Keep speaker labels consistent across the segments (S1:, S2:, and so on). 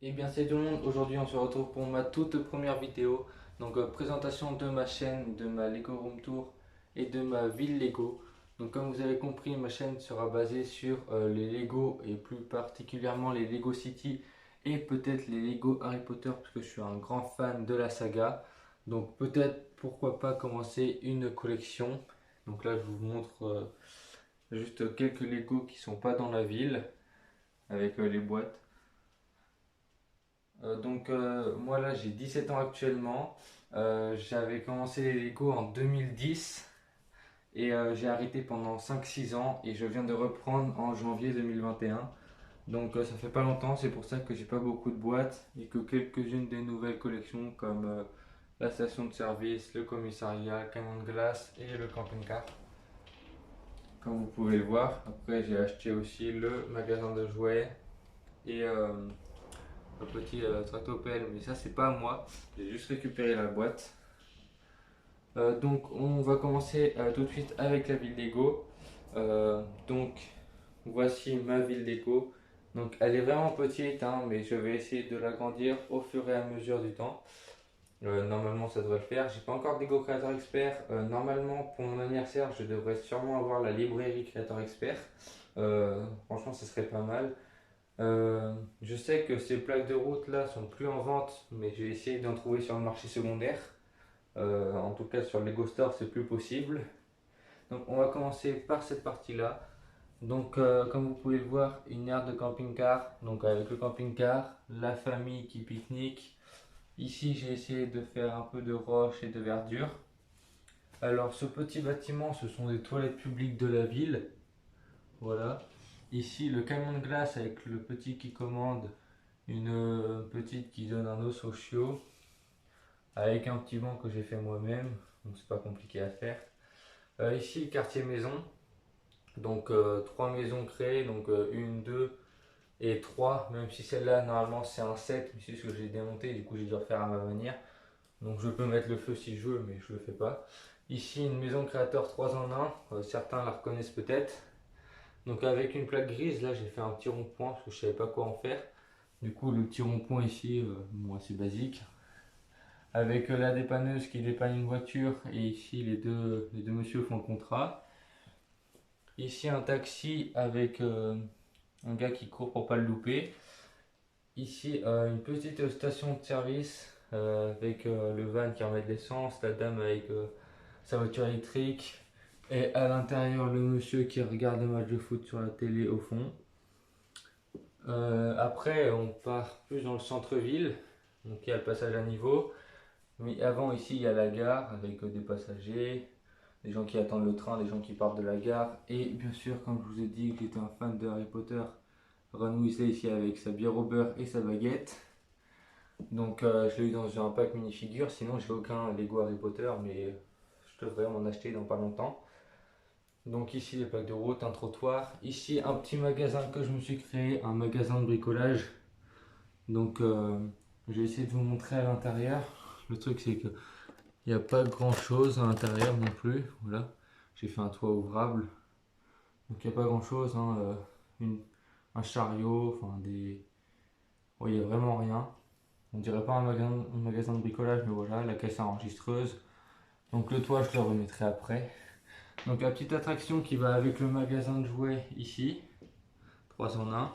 S1: Eh bien salut tout le monde, aujourd'hui on se retrouve pour ma toute première vidéo. Donc présentation de ma chaîne, de ma Lego Room Tour et de ma ville Lego. Donc comme vous avez compris, ma chaîne sera basée sur les Lego et plus particulièrement les Lego City et peut-être les Lego Harry Potter parce que je suis un grand fan de la saga. Donc peut-être pourquoi pas commencer une collection. Donc là je vous montre juste quelques Lego qui sont pas dans la ville avec les boîtes. Moi là j'ai 17 ans actuellement. J'avais commencé les Lego en 2010 et j'ai arrêté pendant 5-6 ans et je viens de reprendre en janvier 2021. Ça fait pas longtemps, c'est pour ça que j'ai pas beaucoup de boîtes et que quelques-unes des nouvelles collections comme la station de service, le commissariat, le camion de glace et le camping-car. Comme vous pouvez le voir, après j'ai acheté aussi le magasin de jouets et un petit tractopelle, mais ça c'est pas à moi, j'ai juste récupéré la boîte. On va commencer tout de suite avec la ville Lego. Voici ma ville Lego. Donc elle est vraiment petite, hein, mais je vais essayer de l'agrandir au fur et à mesure du temps. Normalement ça devrait le faire. J'ai pas encore Lego Creator Expert. Normalement pour mon anniversaire je devrais sûrement avoir la librairie Creator Expert. Franchement ça serait pas mal. Je sais que ces plaques de route là sont plus en vente, mais j'ai essayé d'en trouver sur le marché secondaire. En tout cas sur le Lego Store c'est plus possible. Donc on va commencer par cette partie là. Comme vous pouvez le voir, une aire de camping-car. Donc avec le camping-car, la famille qui pique-nique. Ici j'ai essayé de faire un peu de roche et de verdure. Alors ce petit bâtiment ce sont des toilettes publiques de la ville. Voilà. Ici le camion de glace avec le petit qui commande, une petite qui donne un os au chiot, avec un petit banc que j'ai fait moi-même, donc c'est pas compliqué à faire. Ici le quartier maison, trois maisons créées, une, deux et trois, même si celle-là normalement c'est un 7, mais c'est ce que j'ai démonté, du coup j'ai dû refaire à ma manière. Donc je peux mettre le feu si je veux, mais je le fais pas. Ici une maison créateur 3 en 1, certains la reconnaissent peut-être. Donc avec une plaque grise, là j'ai fait un petit rond-point parce que je savais pas quoi en faire. Du coup le petit rond-point ici, bon, assez basique. Avec la dépanneuse qui dépanne une voiture et ici les deux messieurs font le contrat. Ici un taxi avec un gars qui court pour pas le louper. Ici une petite station de service avec le van qui remet de l'essence, la dame avec sa voiture électrique et à l'intérieur le monsieur qui regarde le match de foot sur la télé au fond. Après on part plus dans le centre-ville, donc il y a le passage à niveau. Mais avant, ici, il y a la gare avec des passagers, des gens qui attendent le train, des gens qui partent de la gare. Et bien sûr, comme je vous ai dit que j'étais un fan de Harry Potter, Ron Weasley ici avec sa bière au beurre et sa baguette. Je l'ai eu dans un pack minifigure. Sinon, j'ai aucun Lego Harry Potter, mais je devrais m'en acheter dans pas longtemps. Donc ici, les plaques de route, un trottoir. Ici, un petit magasin que je me suis créé, un magasin de bricolage. Donc, euh, je vais essayer de vous montrer à l'intérieur. Le truc, c'est que il n'y a pas grand chose à l'intérieur non plus. Voilà. J'ai fait un toit ouvrable. Donc il n'y a pas grand chose, hein. Un chariot, enfin des. Ouais, il n'y a vraiment rien. On dirait pas un magasin de bricolage, mais voilà, la caisse enregistreuse. Donc le toit, je le remettrai après. Donc la petite attraction qui va avec le magasin de jouets ici, 3 en 1.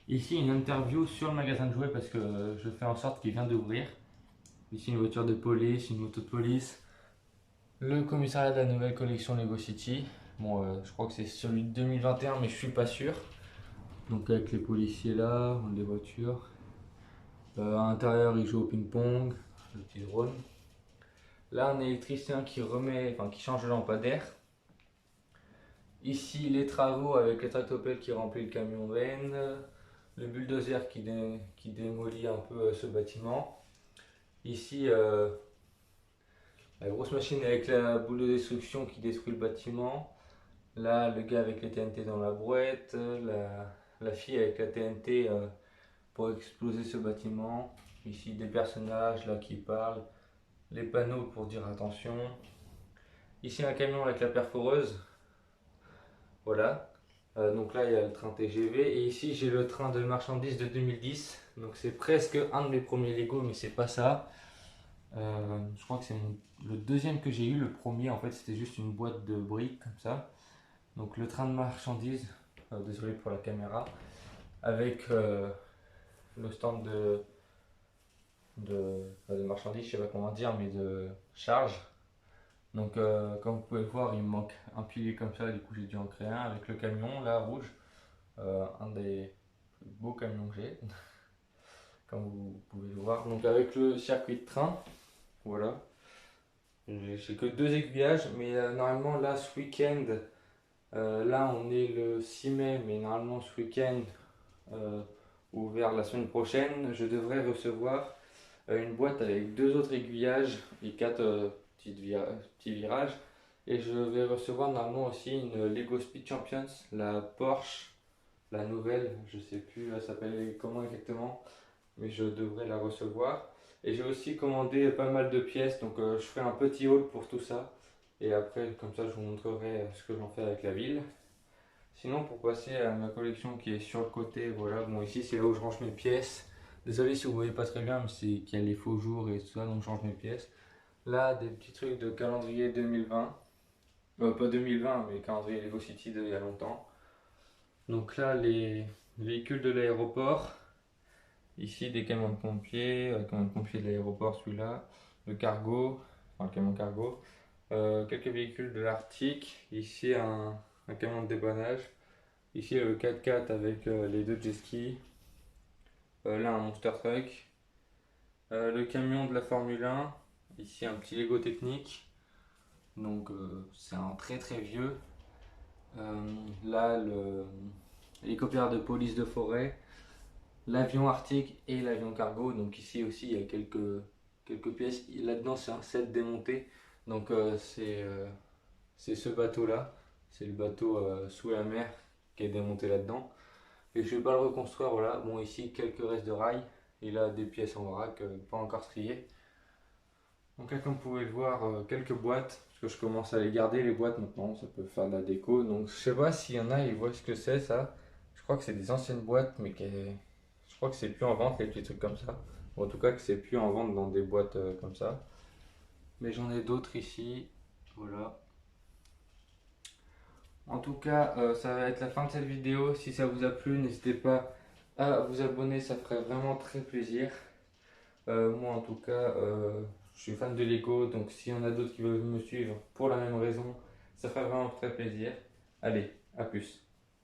S1: Ici, une interview sur le magasin de jouets parce que je fais en sorte qu'il vient d'ouvrir. Ici, une voiture de police, une moto de police. Le commissariat de la nouvelle collection Lego City. Bon, je crois que c'est celui de 2021, mais je suis pas sûr. Donc avec les policiers là, les voitures. À l'intérieur, ils jouent au ping-pong, le petit drone. Là, un électricien qui remet, enfin qui change le lampadaire. Ici, les travaux avec le tractopelle qui remplit le camion veine. Le bulldozer qui démolit un peu ce bâtiment. Ici, la grosse machine avec la boule de destruction qui détruit le bâtiment. Là, le gars avec les TNT dans la brouette, la fille avec la TNT pour exploser ce bâtiment. Ici, des personnages là qui parlent, les panneaux pour dire attention. Ici, un camion avec la perforeuse. Voilà. Donc là il y a le train TGV et ici j'ai le train de marchandises de 2010. Donc c'est presque un de mes premiers Lego mais c'est pas ça. Je crois que c'est le deuxième que j'ai eu. Le premier en fait c'était juste une boîte de briques comme ça. Donc le train de marchandises, désolé pour la caméra, avec le stand de marchandises, je sais pas comment dire, mais de charge. Donc comme vous pouvez le voir, il me manque un pilier comme ça, du coup j'ai dû en créer un avec le camion là rouge, un des plus beaux camions que j'ai, comme vous pouvez le voir. Donc avec le circuit de train, voilà. J'ai que deux aiguillages, mais normalement là ce week-end, là on est le 6 mai, mais normalement ce week-end euh, ou vers la semaine prochaine, je devrais recevoir une boîte avec deux autres aiguillages et quatre petits virages. Et je vais recevoir normalement aussi une Lego Speed Champions, la Porsche, la nouvelle, je sais plus elle s'appelle comment exactement, mais je devrais la recevoir. Et j'ai aussi commandé pas mal de pièces, donc je ferai un petit haul pour tout ça. Et après, comme ça, je vous montrerai ce que j'en fais avec la ville. Sinon, pour passer à ma collection qui est sur le côté, voilà, bon, ici c'est là où je range mes pièces. Désolé si vous voyez pas très bien, mais c'est qu'il y a les faux jours et tout ça, donc je range mes pièces. Là, des petits trucs de calendrier 2020. Pas 2020, mais calendrier Lego City d'il y a longtemps. Donc là, les véhicules de l'aéroport. Ici, des camions de pompiers, le camion de pompiers de l'aéroport, celui-là. Le cargo, enfin le camion cargo. Quelques véhicules de l'Arctique. Ici, un camion de dépannage. Ici, le 4x4 avec les deux jet skis. Là, un monster truck. Le camion de la Formule 1. Ici, un petit Lego technique. Donc, c'est un très très vieux. Là, l'hélicoptère de police de forêt, l'avion Arctique et l'avion cargo. Donc ici aussi, il y a quelques pièces. Là-dedans, c'est un set démonté. Donc c'est ce bateau-là. C'est le bateau sous la mer qui est démonté là-dedans. Et je vais pas le reconstruire, voilà. Bon, ici, quelques restes de rails. Et là, des pièces en vrac, pas encore triées. Donc là, comme vous pouvez le voir, quelques boîtes, parce que je commence à les garder les boîtes maintenant, ça peut faire de la déco. Donc je sais pas s'il y en a, ils voient ce que c'est ça. Je crois que c'est des anciennes boîtes, mais je crois que c'est plus en vente, les petits trucs comme ça. Ou en tout cas que c'est plus en vente dans des boîtes comme ça. Mais j'en ai d'autres ici, voilà. En tout cas, ça va être la fin de cette vidéo. Si ça vous a plu, n'hésitez pas à vous abonner, ça ferait vraiment très plaisir. Moi en tout cas, je suis fan de Lego, donc s'il y en a d'autres qui veulent me suivre pour la même raison, ça ferait vraiment très plaisir. Allez, à plus.